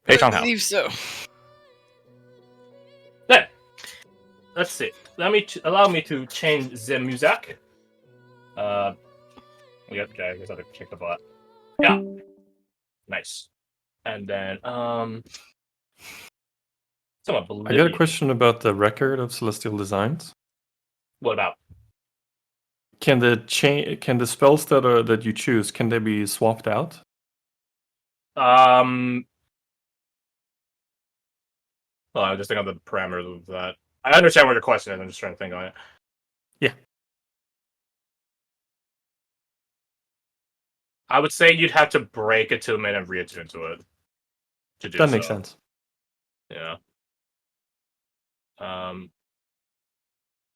Page I on how. believe so. Then, let's see. Allow me to change the music. Yep, okay, I guess I have to kick the butt. Yeah. Nice. And then, somewhat I got a Bolivian. question about the record of Celestial Designs. What about? Can the spells that you choose, can they be swapped out? Well, I just think of the parameters of that. I understand what your question is. I'm just trying to think on it. Yeah. I would say you'd have to break it to a minute and re-enter into it to do That makes sense. Yeah.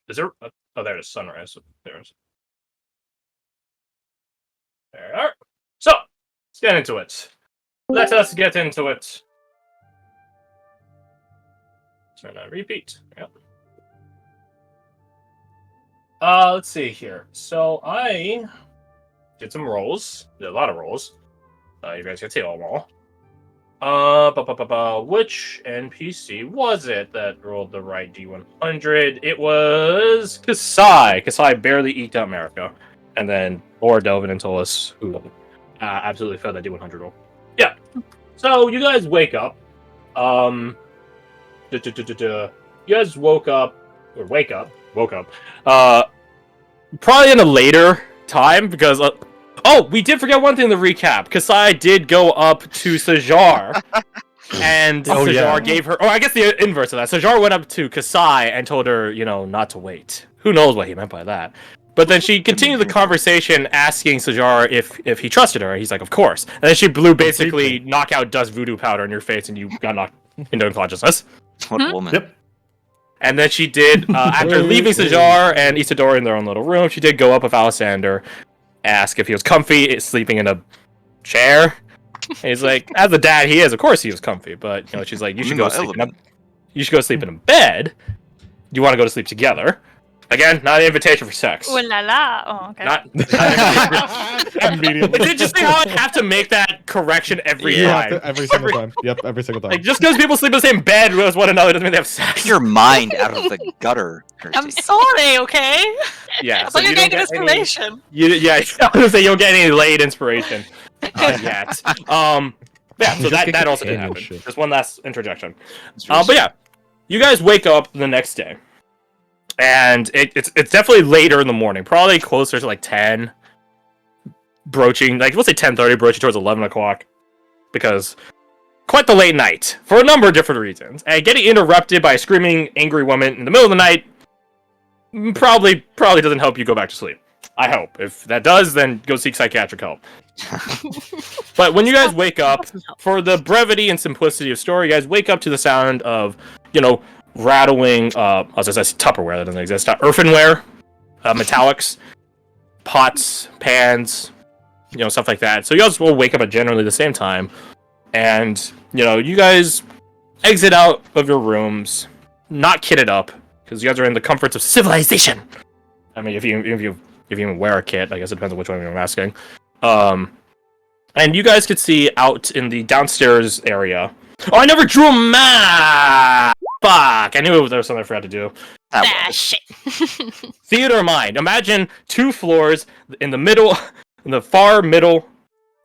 Is there? Oh, there's sunrise. There we are. So, let's get into it. Let us get into it. Turn on repeat. Yep. Let's see here. So I did some rolls. Did a lot of rolls. You guys can see them all. Which NPC was it that rolled the right D100? It was Kasai. Kasai barely eked out Mariko. And then or Delvin and Tolis, who absolutely failed that D100 roll. Yeah. So you guys wake up. You guys woke up. Probably in a later time because we did forget one thing in the recap. Kasai did go up to Sajar, and Sajar gave her. Oh, I guess the inverse of that. Sajar went up to Kasai and told her, not to wait. Who knows what he meant by that? But then she continued the conversation, asking Sajar if he trusted her. He's like, of course. And then she blew basically knockout dust voodoo powder in your face, and you got knocked into unconsciousness. What a woman. Yep. And then she did, after leaving Sajar and Isidore in their own little room, she did go up with Alessander, ask if he was comfy, sleeping in a chair. And he's like, as the dad he is, of course he was comfy, but she's like, you should go sleep in a bed. You want to go to sleep together. Again, not an invitation for sex. Ooh la la. Oh, okay. Not Immediately. It's interesting how I have to make that correction every time. Every single time. Yep, every single time. Like, just because people sleep in the same bed with one another doesn't mean they have sex. Get your mind out of the gutter. I'm sorry, okay? Yeah, I thought you were getting inspiration. I was gonna say you don't get any late inspiration yet. Yeah, so that also did happen. Just one last interjection. But yeah, you guys wake up the next day, and it's definitely later in the morning, probably closer to like 10, broaching like we'll say 10:30, broaching towards 11 o'clock, because quite the late night for a number of different reasons, and getting interrupted by a screaming angry woman in the middle of the night probably doesn't help you go back to sleep. I hope. If that does, then go seek psychiatric help. But when you guys wake up, for the brevity and simplicity of story, you guys wake up to the sound of, rattling, as I said, Tupperware that doesn't exist, earthenware, metallics, pots, pans, stuff like that. So you guys will wake up at generally the same time, and, you guys exit out of your rooms, not kitted up, because you guys are in the comforts of civilization. I mean, if you even wear a kit, I guess it depends on which one you're asking. And you guys could see out in the downstairs area. Oh, I never drew a map! Fuck! I knew there was something I forgot to do. Shit. Theater of mind. Imagine 2 floors. In the middle, in the far middle,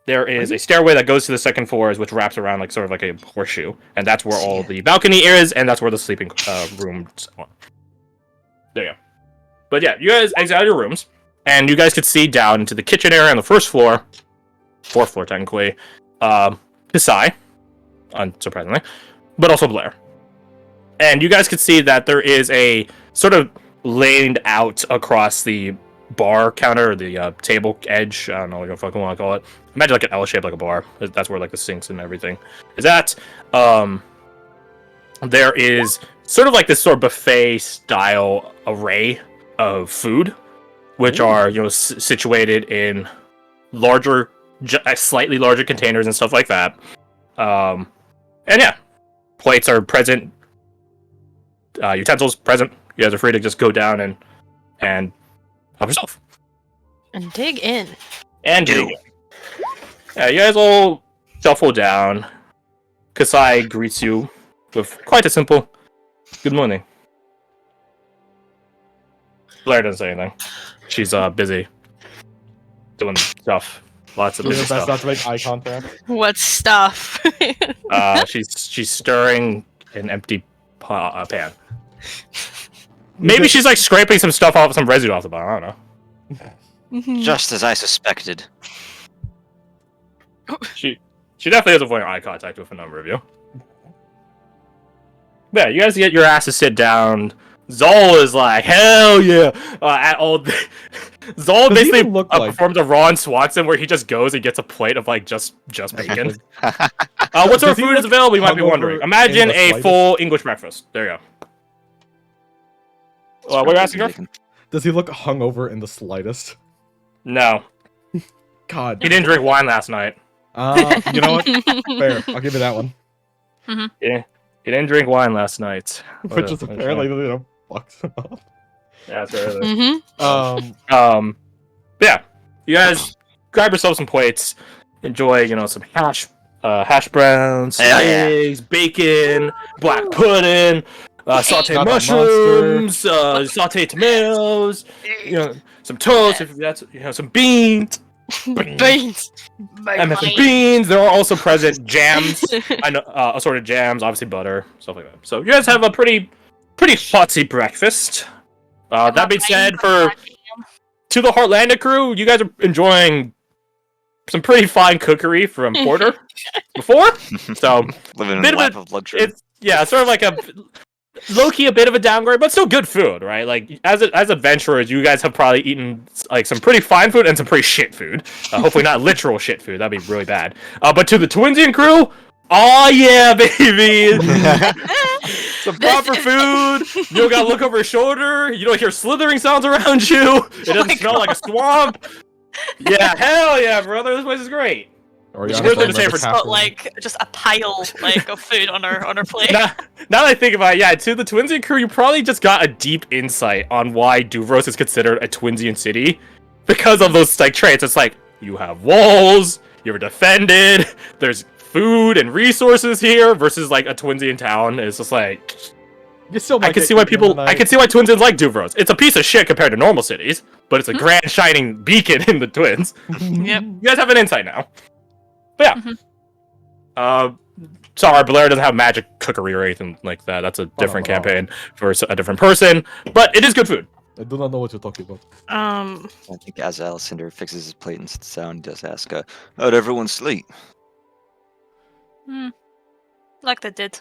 there is a stairway that goes to the second floors, which wraps around like sort of like a horseshoe, and that's where all the balcony is, and that's where the sleeping rooms are. There you go. But yeah, you guys exit out of your rooms, and you guys could see down into the kitchen area on the first floor, 4th floor technically, Kasai, unsurprisingly, but also Blair. And you guys could see that there is a sort of laid out across the bar counter, or the table edge, I don't know what you fucking want to call it. Imagine like an L shape, like a bar. That's where like the sinks and everything is at. There is sort of like this sort of buffet style array of food, which are situated in larger, slightly larger containers and stuff like that. And yeah, plates are present, utensils present. You guys are free to just go down and help yourself And dig in. and do. Yeah, you guys all shuffle down. Kasai greets you with quite a simple good morning. Blair doesn't say anything. She's busy doing stuff. Lots of busy Best not stuff. to make eye contact. What stuff? She's stirring an empty pan. Maybe she's like scraping some stuff off, some residue off the bottom. I don't know. Just as I suspected. She definitely is avoiding eye contact with a number of you. Yeah, you guys get your ass to sit down. Zol is like, hell yeah! At all, Zol basically performs a Ron Swanson where he just goes and gets a plate of like just bacon. What sort of food is available? You might be wondering. Imagine a full English breakfast. There you go. What are you asking, Garth? Does he look hungover in the slightest? No. God. He didn't drink wine last night. You know what? Fair. I'll give you that one. Yeah. He didn't drink wine last night. Which is apparently, fucks him up. Yeah, that's right. Yeah. You guys grab yourself some plates. Enjoy, some hash browns, eggs, bacon, black pudding, sauteed mushrooms, sauteed tomatoes, some toast, if that's some beans. Beans. Beans. There are also present jams. I know assorted jams, obviously butter, stuff like that. So you guys have a pretty fussy breakfast. That being said, to the Heartlandia crew, you guys are enjoying some pretty fine cookery from Porter before. So living in a life of luxury. It's sort of like a low-key a bit of a downgrade, but still good food, right? Like as adventurers, you guys have probably eaten like some pretty fine food and some pretty shit food. Hopefully not literal shit food. That'd be really bad. But to the Twinsian crew, oh yeah, baby! Some proper food. You don't gotta look over your shoulder. You don't hear slithering sounds around you. It doesn't smell like a swamp. Yeah, hell yeah, brother! This place is great. Or Just a pile of food on our plate. Now that I think about it, to the Twinsian crew, you probably just got a deep insight on why Duvros is considered a Twinsian city. Because of those traits. It's like, you have walls, you're defended, there's food and resources here, versus like a Twinsian town. It's just like, I can see why Twinsians like Duvros. It's a piece of shit compared to normal cities, but it's a grand shining beacon in the Twins. Yep. You guys have an insight now. But yeah. Sorry, Blair doesn't have magic cookery or anything like that. That's a different campaign for a different person. But it is good food. I do not know what you're talking about. I think as Alcindor fixes his plate and sits down, he does ask, how'd everyone sleep? Like they did.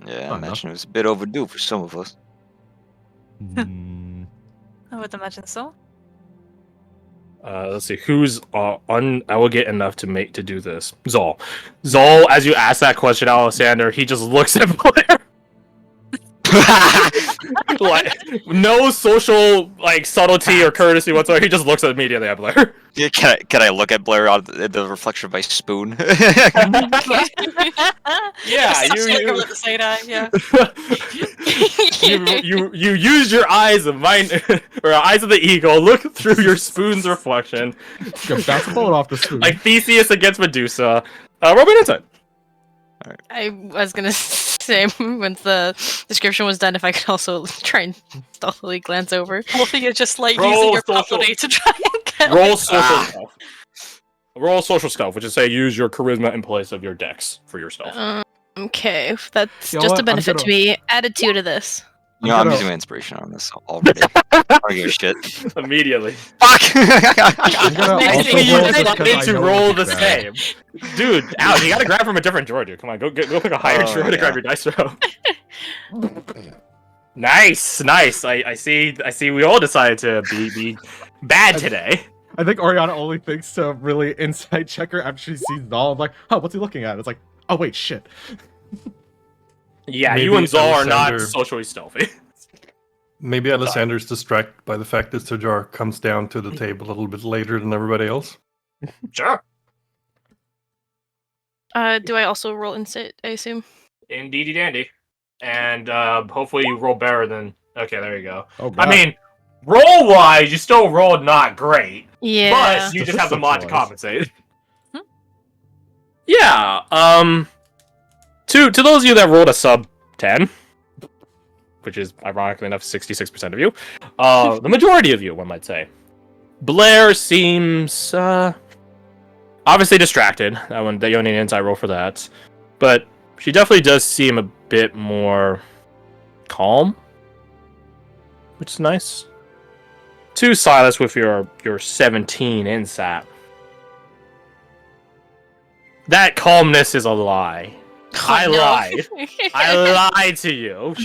Yeah, I imagine it was a bit overdue for some of us. I would imagine so. Let's see, who's unelegant enough to do this? Zol. Zol, as you ask that question, Alexander, he just looks at Blair. Like, no social subtlety or courtesy whatsoever. He just looks immediately at Blair. Yeah, can I look at Blair out the reflection of my spoon? Yeah, you use your eyes of mine or eyes of the eagle. Look through your spoon's reflection. Bounce a bullet off the spoon. Like Theseus against Medusa. Roll me an insight. Right. I was gonna say once the description was done, if I could also try and stealthily glance over. Both of you just using your property to try and get. Roll social stealth. Roll social stealth, which is say use your charisma in place of your dex for your stealth. Okay, that's just a benefit to me. Added 2 to this. I'm using my inspiration on this already. I don't give a shit. Immediately. Fuck! I'm gonna also need to roll the same. Dude, Al, you gotta grab from a different drawer, dude. Come on, go pick a higher drawer to grab your dice roll. Nice. I see we all decided to be bad today. I think Oriana only thinks to really insight check her after she sees Zal. Like, what's he looking at? It's like, oh wait, shit. Yeah, maybe you and Zal are not socially stealthy. Maybe Alessander's distracted by the fact that Sojar comes down to the table a little bit later than everybody else. Sure. Do I also roll insight, I assume? Indeedy dandy. And hopefully you roll better than... Okay, there you go. Oh, God. I mean, roll-wise, you still rolled not great. Yeah. But you just have the mod to compensate. Yeah, to those of you that rolled a sub 10, which is ironically enough 66% of you, the majority of you, one might say, Blair seems obviously distracted. That one, you need an insight roll for that, but she definitely does seem a bit more calm, which is nice. To Silas with your 17 insight. That calmness is a lie. I lied. I lied to you.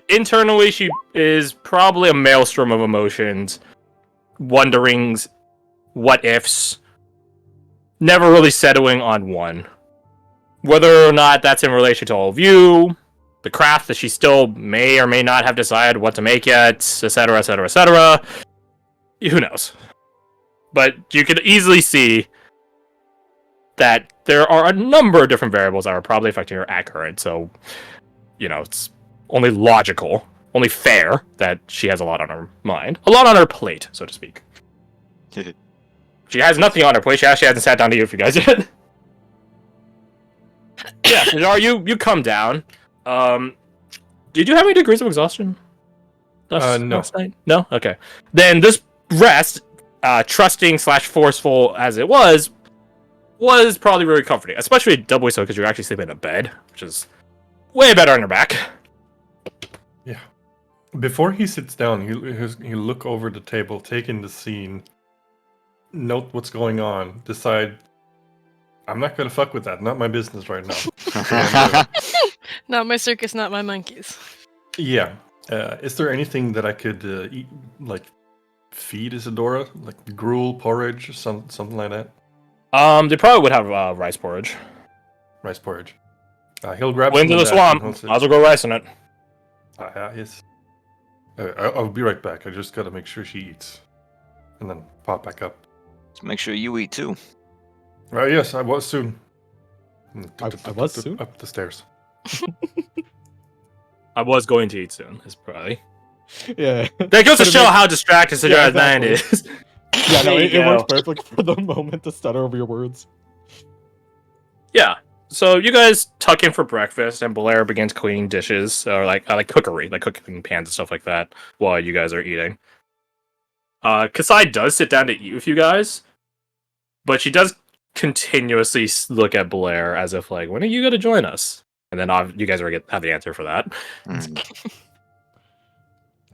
Internally, she is probably a maelstrom of emotions, wonderings, what ifs, never really settling on one. Whether or not that's in relation to all of you, the craft that she still may or may not have decided what to make yet, etc., etc., etc. Who knows? But you could easily see that there are a number of different variables that are probably affecting her at current, so, it's only logical, only fair that she has a lot on her mind. A lot on her plate, so to speak. She has nothing on her plate, she actually hasn't sat down to you for you guys yet. Yeah, Hajar, you come down. Did you have any degrees of exhaustion? No. Last night? No? Okay. Then this rest, trusting/forceful as it was probably really comforting, especially doubly so because you're actually sleeping in a bed, which is way better on your back. Yeah. Before he sits down, he'll look over the table, take in the scene, note what's going on, decide, I'm not going to fuck with that. Not my business right now. Not my circus, not my monkeys. Yeah. Is there anything that I could eat, like feed Isadora, like gruel, porridge, something like that? They probably would have rice porridge. Rice porridge. He'll grab Wind some to of the that swamp. and Might as well go rice in it. Yes. I'll be right back. I just gotta make sure she eats, and then pop back up. Just make sure you eat too. Yes, I was soon. I was soon? Up the stairs. I was going to eat soon. Is probably. Yeah. That goes to show how distracted Sajar's mind is. Yeah, no, There it you works go. perfect for the moment to stutter over your words. Yeah. So you guys tuck in for breakfast, and Blair begins cleaning dishes, or like cookery, like cooking pans and stuff like that, while you guys are eating. Kasai does sit down to eat with you guys, but she does continuously look at Blair as if like, when are you going to join us? And then you guys have the answer for that.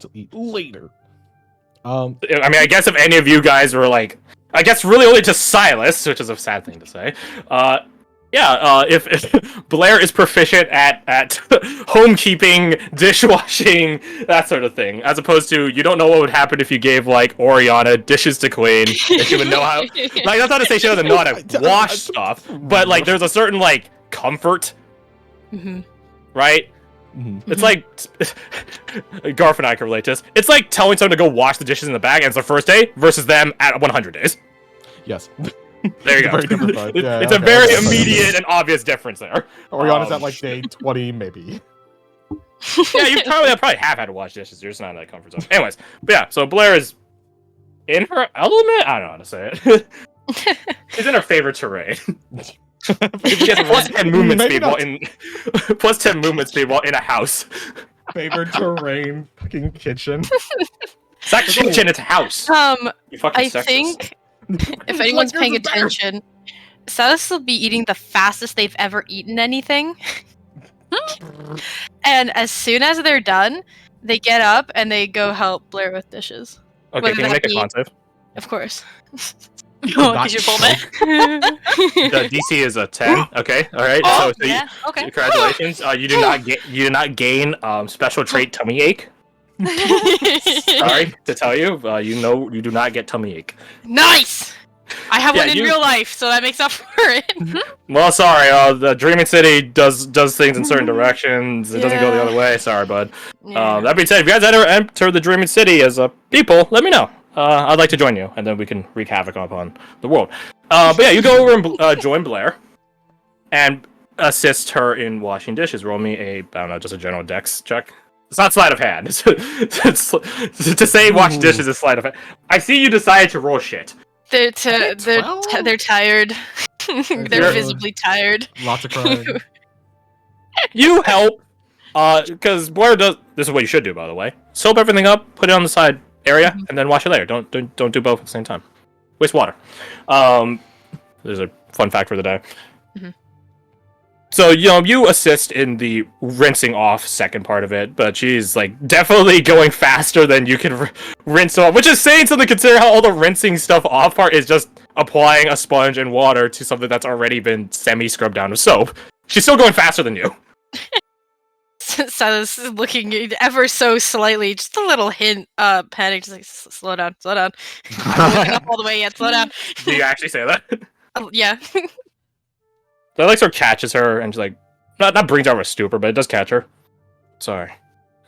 To eat later. I mean, I guess if any of you guys were like, I guess really only to Silas, which is a sad thing to say. If Blair is proficient at homekeeping, dishwashing, that sort of thing, as opposed to you don't know what would happen if you gave like Oriana dishes to clean, and she would know how. Like that's not to say she doesn't know how to wash stuff, but like there's a certain like comfort, right? It's like Garth and I can relate to this. It's like telling someone to go wash the dishes in the bag and it's their first day versus them at 100 days. Yes. There you go. Very different vibe. Yeah, it's a very immediate and obvious difference there. Oriana's at like day 20, maybe. Yeah, you probably have had to wash dishes. You're just not in that comfort zone. Anyways, but yeah, so Blair is in her element. I don't know how to say it. She's in her favorite terrain. She has plus 10 movement speed while in plus 10 movement speed while in a house. Favorite terrain, fucking kitchen. It's not kitchen, it's a house. You fucking I sexist. think if anyone's paying attention, Silas will be eating the fastest they've ever eaten anything. And as soon as they're done, they get up and they go help Blair with dishes. Okay, Whether can you that make a be- con save? Of course. Oh, because you're vomit. The DC is a 10. Okay, all right. Oh, so yeah, okay. Congratulations. You do not gain special trait tummy ache. Sorry to tell you, you do not get tummy ache. Nice! I have one in you- real life, so that makes up for it. Well, sorry. The Dreaming City does things in certain directions. It doesn't go the Yeah. other way. Sorry, bud. Yeah. That being said, if you guys ever enter the Dreaming City as a people, let me know. I'd like to join you, and then we can wreak havoc upon the world. But yeah, you go over and join Blair, and assist her in washing dishes. Roll me I don't know, just a general dex check. It's not sleight of hand. To say wash dishes is sleight of hand. I see you decided to roll shit. They're tired. They're You're- visibly tired. Lots of crying. You help. Because Blair does. This is what you should do, by the way. Soap everything up, put it on the side area, and then wash it later. Don't do both at the same time. Waste water. There's a fun fact for the day. Mm-hmm. So you assist in the rinsing off second part of it, but she's like definitely going faster than you can rinse off, which is saying something. Consider how all the rinsing stuff off part is just applying a sponge and water to something that's already been semi-scrubbed down with soap. She's still going faster than you. Silas is looking ever so slightly, just a little hint, panic, just like, slow down. I'm not looking up all the way yet, slow down. Do you actually say that? Oh, yeah. That like sort of catches her and just like not brings her out of a stupor, but it does catch her. Sorry.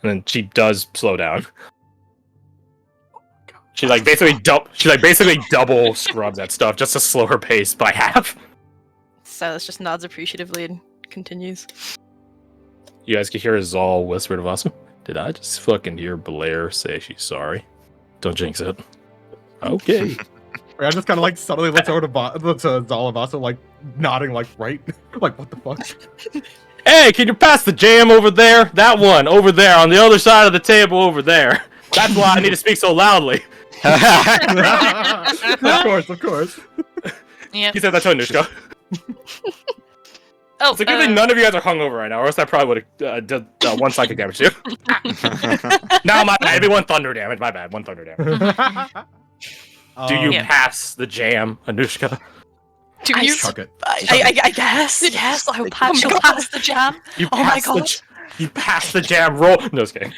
And then she does slow down. She basically double scrubs that stuff just to slow her pace by half. Silas just nods appreciatively and continues. You guys can hear Zal whisper to Vasu. Did I just fucking hear Blair say she's sorry? Don't jinx it. Okay. I just kind of like suddenly looks over to Zal and Vasu, like nodding, like right, like what the fuck? Hey, can you pass the jam over there? That one over there on the other side of the table over there. That's why I need to speak so loudly. Of course. Yeah. He said that to Anushka. Oh, It's a good thing none of you guys are hungover right now, or else I probably would have did one psychic damage to you. No, my bad. Maybe one thunder damage. My bad. One thunder damage. Do you pass the jam, Anushka? Do you? Chuck it. I guess. Yes, I will pass. She'll pass the jam. Oh my god. You pass the jam. Roll. No, just kidding.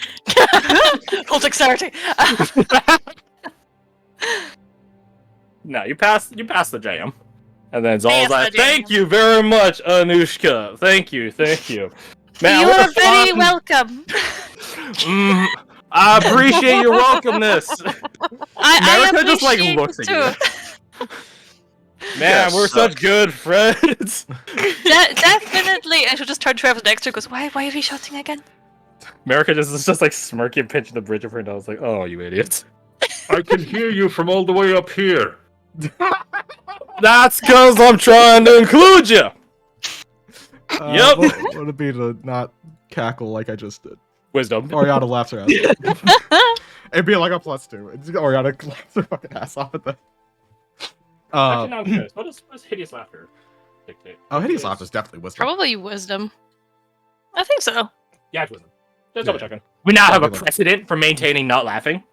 Roll dexterity. No, you pass the jam. And then Zal's Pass like, the jam. thank you very much, Anushka. Thank you. Man, You what are a very fun- welcome. I appreciate your welcomeness. I America just like appreciate looks it at too. you. Man, we're such good friends. Definitely. And she'll just turn to whoever's next to her and goes, why are we shouting again? America just like smirking, pinching the bridge of her nose, like, oh, you idiots. I can hear you from all the way up here. That's because I'm trying to include you. Yep. What would it be to not cackle like I just did? Wisdom. Oriana laughs her ass. It'd be like a +2. It's Oriana laughs her fucking ass off at that. Actually, no, I'm curious. What does hideous laughter dictate? Oh, hideous laughter is definitely wisdom. Probably wisdom. I think so. Yeah, it's wisdom. Just Yeah. double checking. We now have a Probably. precedent for maintaining not laughing.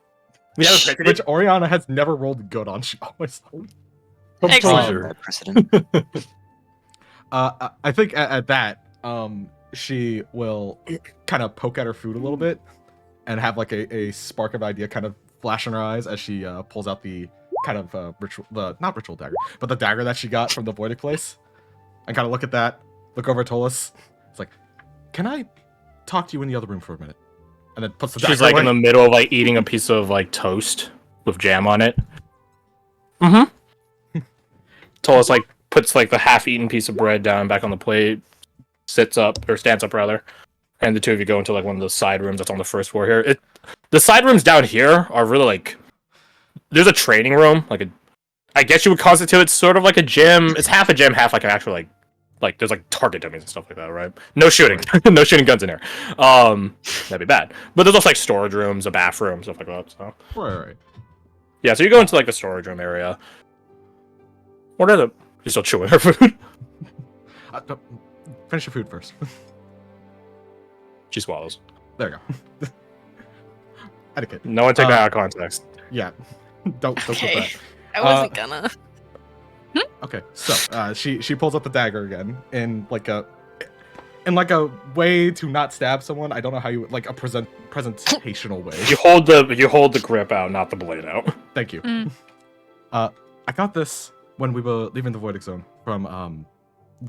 We have a precedent. Which Oriana has never rolled good on. She always. Excellent. Precedent. I think at that, she will kind of poke at her food a little bit, and have like a spark of idea kind of flash in her eyes as she pulls out the kind of not ritual dagger, but the dagger that she got from the voided place, and kind of look at that, look over at Tolis. It's like, can I talk to you in the other room for a minute? And then puts the dagger She's like away. in the middle of like eating a piece of like toast with jam on it. Mm-hmm. Tolis like puts like the half-eaten piece of bread down back on the plate, stands up rather, and the two of you go into like one of those side rooms that's on the first floor here. The side rooms down here are really like there's a training room, I guess you would constitute it sort of like a gym. It's half a gym, half like an actual like there's like target dummies and stuff like that, right? No shooting, no shooting guns in here. That'd be bad. But there's also like storage rooms, a bathroom, stuff like that. So Right. yeah, so you go into like the storage room area. What are the? You're still chewing her food. No, finish your food first. She swallows. There you go. Etiquette. No one take that out of context. Yeah. Don't put Okay. that. I wasn't gonna. Okay, so she pulls up the dagger again in like a way to not stab someone. I don't know how you like a presentational way. You hold the grip out, not the blade out. Thank you. Mm. I got this when we were leaving the Voidic Zone from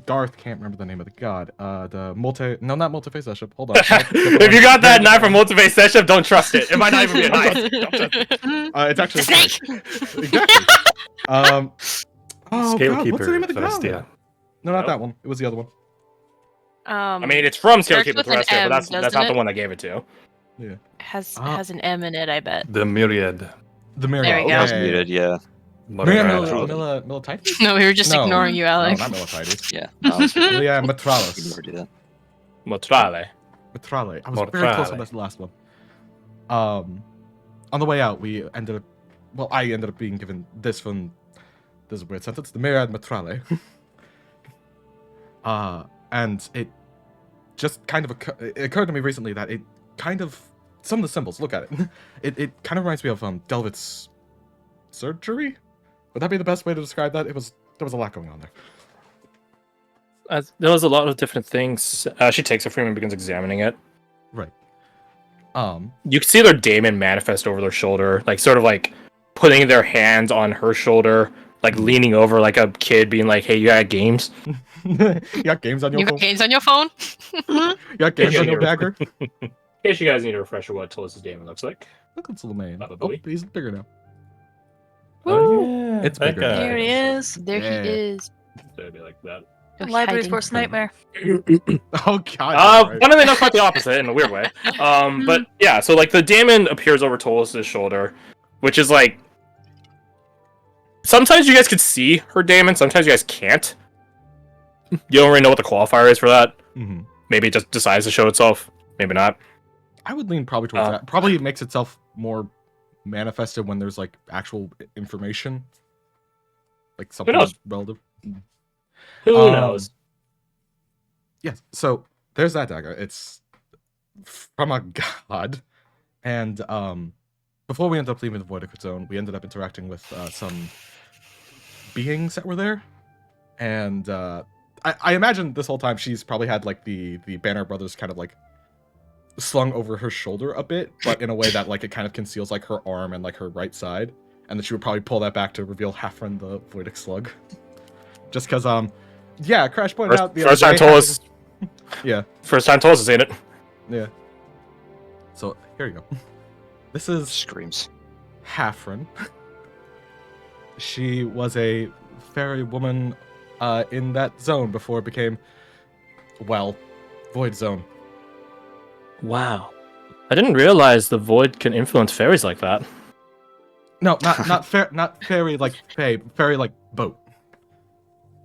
Garth. Can't remember the name of the god. Not multi-face session. Hold on. If you got that knife from Multiface Session, don't trust it. It might not even be a knife. Don't trust it. It's actually Snake! Exactly. Oh Scale god, what's the name of the Keeper, god? Celestia. No, not No. that one. It was the other one. I mean, it's from Starts Scalekeeper with an Celestia, M, but that's doesn't not the it? one I gave it to. has Ah. an M in it, I bet. The Myriad. The Myriad. There we go. I was muted, yeah. Myriad Mother- Milititis? No, we were just No. ignoring you, No, Alex. not Milititis. Yeah. I was muted. Myriad You Matralis. never do that. Motrale. Matrale. I was very close on this last one. On the way out, I ended up being given this from this is a weird sentence. The Myriad Matrale. And it just kind of it occurred to me recently that it kind of some of the symbols. Look at it. It kind of reminds me of Delvit's surgery. Would that be the best way to describe that? There was a lot going on there. There was a lot of different things. She takes it from him and begins examining it. Right. You can see their daemon manifest over their shoulder, like sort of like putting their hands on her shoulder, like leaning over like a kid, being like, "Hey, you got games? You got games on your phone? got games on your phone? You got games on your dagger?" In case you guys need a refresher, what Tullis' daemon looks like. Look at little man. Probably. Oh, he's bigger now. Oh, yeah. It's bigger. There he is. There Yeah. he is. So it'd be like that. Library's worst nightmare. Oh god. Right. Funnily enough, quite the opposite in a weird way. But yeah, so like the daemon appears over Tullis' shoulder, which is like sometimes you guys could see her daemon, sometimes you guys can't. You don't really know what the qualifier is for that. Mm-hmm. Maybe it just decides to show itself. Maybe not. I would lean probably towards that. Probably it makes itself more manifested when there's like actual information, like something knows? relative. Who knows? Yes. So there's that dagger. It's from a god, and before we ended up leaving the Voidic Zone, we ended up interacting with some beings that were there, and I imagine this whole time she's probably had like the Banner Brothers kind of like slung over her shoulder a bit, but in a way that like it kind of conceals like her arm and like her right side, and that she would probably pull that back to reveal Hafren the Voidic Slug. Just because yeah, Crash pointed out the first time Tullis. Yeah. First time Tullis has seen it. Yeah. So here you go. This is Screams. Hafren. She was a fairy woman in that zone before it became, well, Void Zone. Wow. I didn't realize the void can influence fairies like that. No, not fairy like fae, fairy like boat.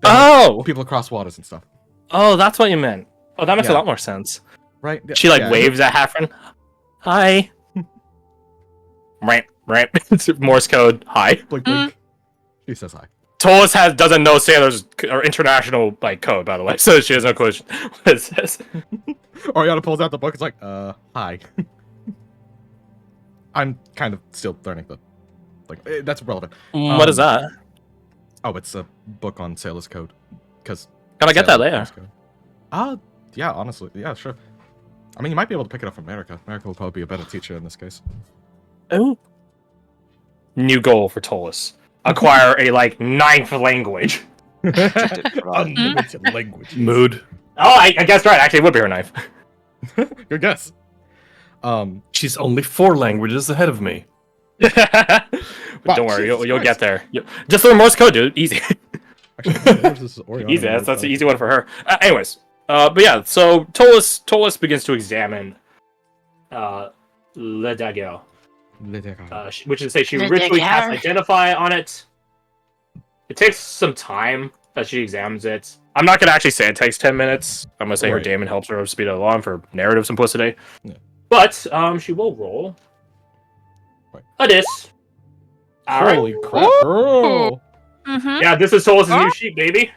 Oh! People across waters and stuff. Oh, that's what you meant. Oh, that makes a Yeah. lot more sense. Right? She like Yeah. waves at Hafren. Hi. Right. Morse code. Hi. Blink, blink. She says hi. Tullis doesn't know Sailor's or international like code, by the way, so she has no clue what it says. Oriana pulls out the book. It's like, hi. I'm kind of still learning, but like that's relevant. What is that? Oh, it's a book on Sailor's code. Because Can I get that later? Yeah, honestly, yeah, sure. I mean, you might be able to pick it up from America. America will probably be a better teacher in this case. Oh. New goal for Tullis. Acquire a like 9th language. Unlimited language. Mood. Oh, I guess right. Actually, it would be her 9th. Good guess. She's only 4 languages ahead of me. But Wow, don't worry, Jesus you'll Christ. get there. Just learn Morse code, dude. Easy. Actually, this is Oriana. Easy. That's an easy one for her. Anyways, but yeah. So Tullis begins to examine Le Dagger, which is to say she Le ritually Dagger. casts Identify on it. It takes some time that she examines it. I'm not gonna actually say it takes 10 minutes. I'm gonna say her Right. daemon helps her speed it along for narrative simplicity. Yeah. But she will roll Right. a dis. Holy crap, bro! Mm-hmm. Yeah, this is Tullis' new sheet, baby.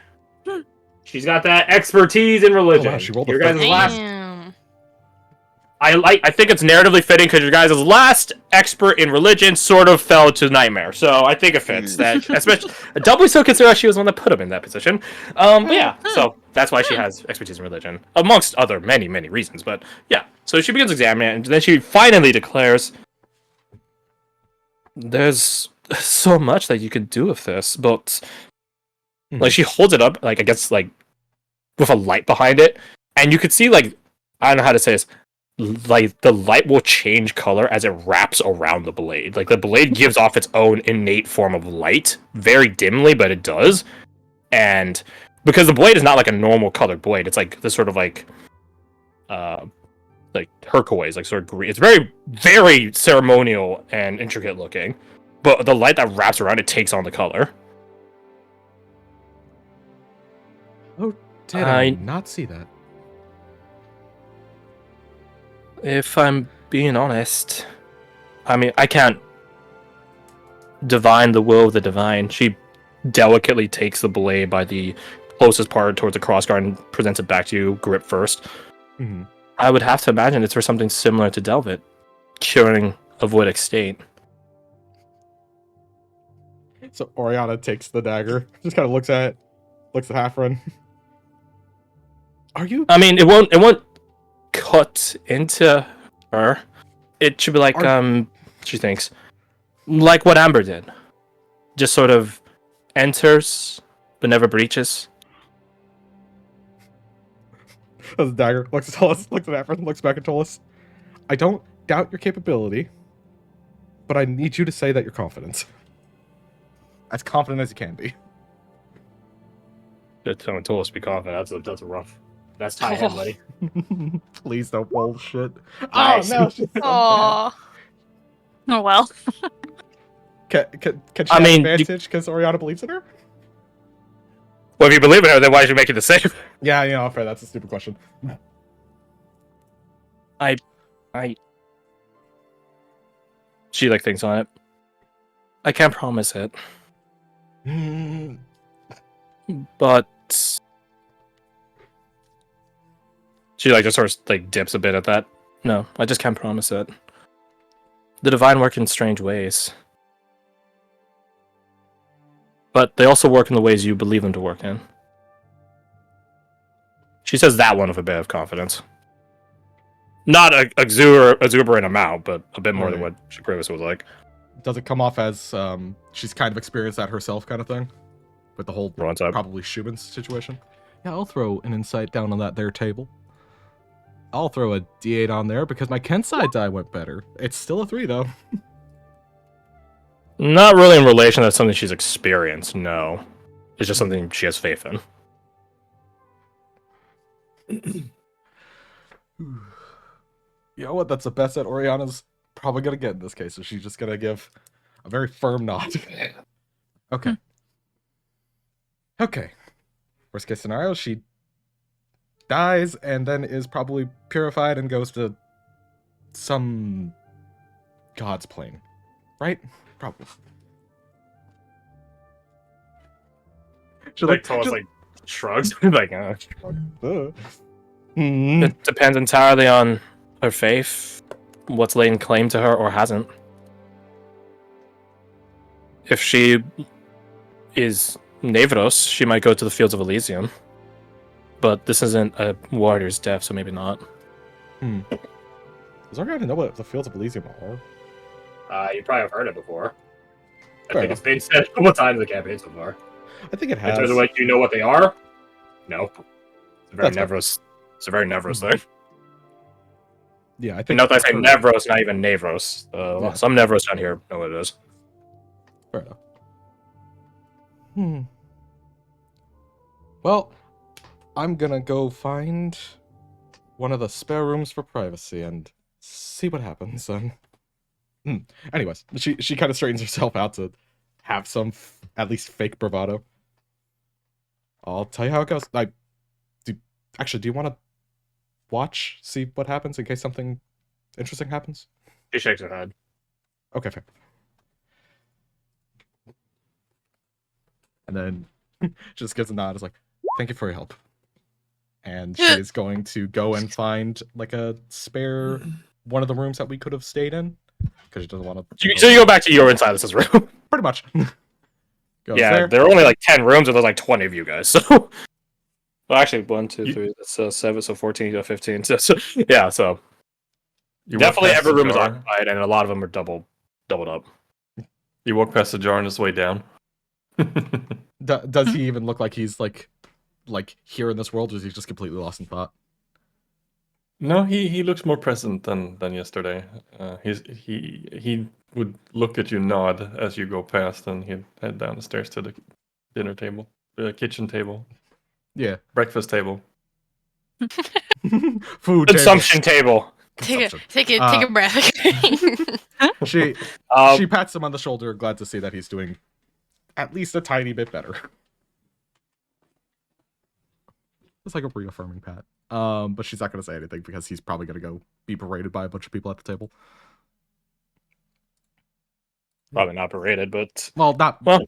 She's got that expertise in religion. Oh, wow, she rolled a Your guys' 13. last. Damn. I think it's narratively fitting because your guys' last expert in religion sort of fell to nightmare. So I think it fits that, especially doubly so considering she was the one that put him in that position. But yeah, so that's why she has expertise in religion, amongst other many reasons. But yeah, so she begins examining it, and then she finally declares, "There's so much that you can do with this," but like she holds it up, like I guess like with a light behind it, and you could see like I don't know how to say this. Like the light will change color as it wraps around the blade. Like the blade gives off its own innate form of light, very dimly, but it does. And because the blade is not like a normal colored blade, it's like this sort of like turquoise, like sort of green. It's very ceremonial and intricate looking. But the light that wraps around it takes on the color. Did I not see that? If I'm being honest, I mean, I can't divine the will of the divine. She delicately takes the blade by the closest part towards the crossguard and presents it back to you, grip first. Mm-hmm. I would have to imagine it's for something similar to Delvet, curing a voidic state. So Oriana takes the dagger, just kind of looks at Hafren. Are you? I mean, it won't cut into her. It should be like she thinks, like what Amber did, just sort of enters but never breaches. The dagger looks at Tullus, looks at Hafren, looks back at Tullus. I don't doubt your capability, but I need you to say that you're confident. As confident as you can be. Telling Tullus to be confident. That's a rough. That's tie hand, buddy. Please don't bullshit. Nice. Oh no! She's so Oh. Oh well. bad. Can she have advantage because Oriana believes in her? Well, if you believe in her, then why did you make it the same? Yeah, you know, fair. That's a stupid question. She like thinks on it. I can't promise it, but she like just sort of like dips a bit at that. No, I just can't promise it. The divine work in strange ways, but they also work in the ways you believe them to work in. She says that one with a bit of confidence. Not a exuberant amount, but a bit more than what she previously was like. Does it come off as she's kind of experienced that herself kind of thing? With the whole probably Schumann's situation? Yeah, I'll throw an insight down on that there table. I'll throw a D8 on there because my Kensai die went better. It's still a 3 though. Not really in relation to something she's experienced, no. It's just something she has faith in. You know what? That's the best that Oriana's probably gonna get in this case. So she's just gonna give a very firm nod. Okay. Okay. Worst case scenario, she dies and then is probably purified and goes to some god's plane. Right? Probably. She like shrugs. Like, It depends entirely on her faith, what's laid claim to her or hasn't. If she is Nevros, she might go to the fields of Elysium. But this isn't a warrior's death, so maybe not. Does Oriana know what the fields of Elysium are? You probably have heard it before. I Fair think it's been said a couple times in the campaign so far. I think it has. In terms of like, do you know what they are? No. It's a very That's Nevros. It's a very Nevros thing. Yeah, I think. Not that I say Nevros, not even Nevros. Yeah. Some Nevros down here know what it is. Fair enough. Well, I'm gonna go find one of the spare rooms for privacy and see what happens then. Anyways, she kind of straightens herself out to have some at least fake bravado. I'll tell you how it goes. Do you want to watch, see what happens in case something interesting happens? She shakes her head. Okay, fair. And then just gives a nod. It's like, thank you for your help. And she is going to go and find like a spare one of the rooms that we could have stayed in. Because she doesn't want to. So you go back to your Silas's room. Pretty much. There are only like 10 rooms, and there's like 20 of you guys. So, well, actually, 1, 2, 3. That's 7, so 14, 15. So yeah, so definitely every room is occupied, and a lot of them are doubled up. You walk past the jar on his way down. Does he even look like he's like here in this world, or is he just completely lost in thought? No, he looks more present than yesterday. He would look at you, nod as you go past, and he'd head down the stairs to the dinner table, the kitchen table, breakfast table, food consumption table. Take a breath. She pats him on the shoulder, glad to see that he's doing at least a tiny bit better. It's like a reaffirming pat. But she's not gonna say anything because he's probably gonna go be berated by a bunch of people at the table. Probably not berated, but Well, not well,